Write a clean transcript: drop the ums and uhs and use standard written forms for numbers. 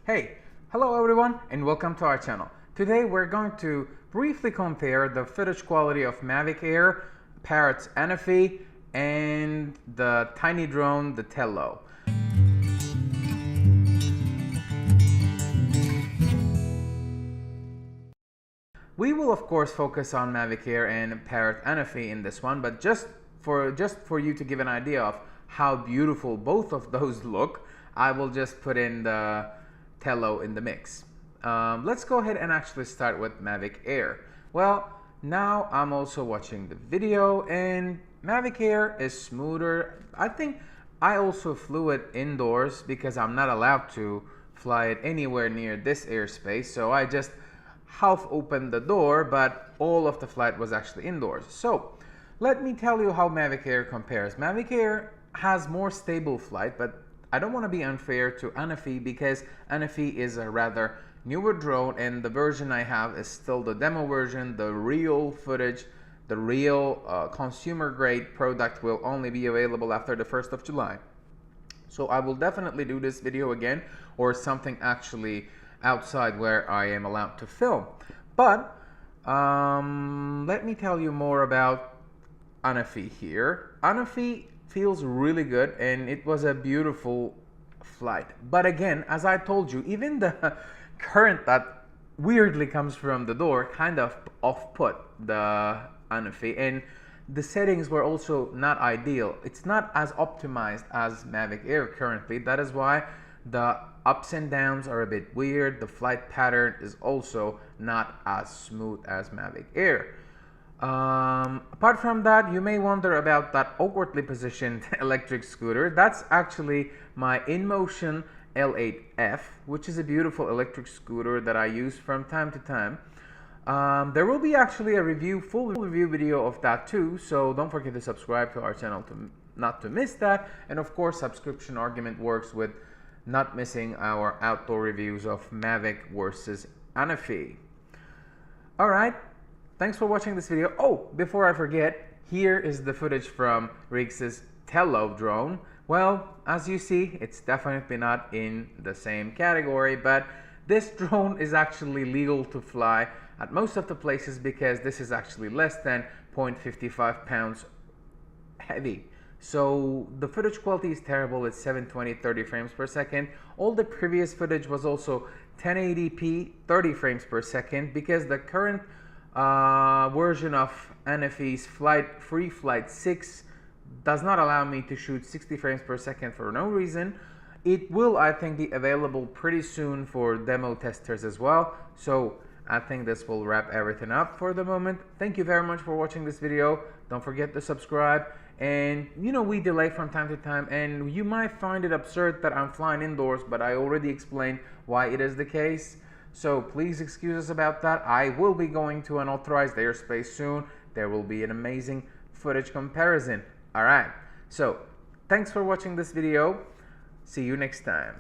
Hey, hello everyone and welcome to our channel. Today we're going to briefly compare the footage quality of Mavic Air, Parrot Anafi, and the tiny drone, the Tello. We will of course focus on Mavic Air and Parrot Anafi in this one, but just for you to give an idea of how beautiful both of those look, I will just put in the Tello in the mix. Let's go ahead and actually start with Mavic Air. Well, now I'm also watching the video and Mavic Air is smoother. I think I also flew it indoors because I'm not allowed to fly it anywhere near this airspace, so I just half opened the door, but all of the flight was actually indoors. So let me tell you how Mavic Air compares. Mavic Air has more stable flight, but I don't want to be unfair to Anafi because Anafi is a rather newer drone and the version I have is still the demo version. The real footage, the real consumer grade product will only be available after the 1st of July. So I will definitely do this video again, or something actually outside where I am allowed to film. But let me tell you more about Anafi here. Anafi feels really good and it was a beautiful flight. But again, as I told you, even the current that weirdly comes from the door kind of off-put the Anafi, and the settings were also not ideal. It's not as optimized as Mavic Air currently. That is why the ups and downs are a bit weird. The flight pattern is also not as smooth as Mavic Air. Apart from that, you may wonder about that awkwardly positioned electric scooter. That's actually my InMotion L8F, which is a beautiful electric scooter that I use from time to time. There will be actually a full review video of that too, so don't forget to subscribe to our channel not to miss that. And of course, subscription argument works with not missing our outdoor reviews of Mavic versus Anafi. Alright, thanks for watching this video. Oh, before I forget, here is the footage from Riggs's Tello drone. Well, as you see, it's definitely not in the same category, but this drone is actually legal to fly at most of the places because this is actually less than 0.55 pounds heavy. So the footage quality is terrible. It's 720 30 frames per second. All the previous footage was also 1080p 30 frames per second because the current version of Anafi's Free Flight 6 does not allow me to shoot 60 frames per second for no reason. It will, I think, be available pretty soon for demo testers as well. So I think this will wrap everything up for the moment. Thank you very much for watching this video. Don't forget to subscribe. And you know, we delay from time to time and you might find it absurd that I'm flying indoors, but I already explained why it is the case. So please excuse us about that. I will be going to an authorized airspace soon. There will be an amazing footage comparison. Alright, so thanks for watching this video. See you next time.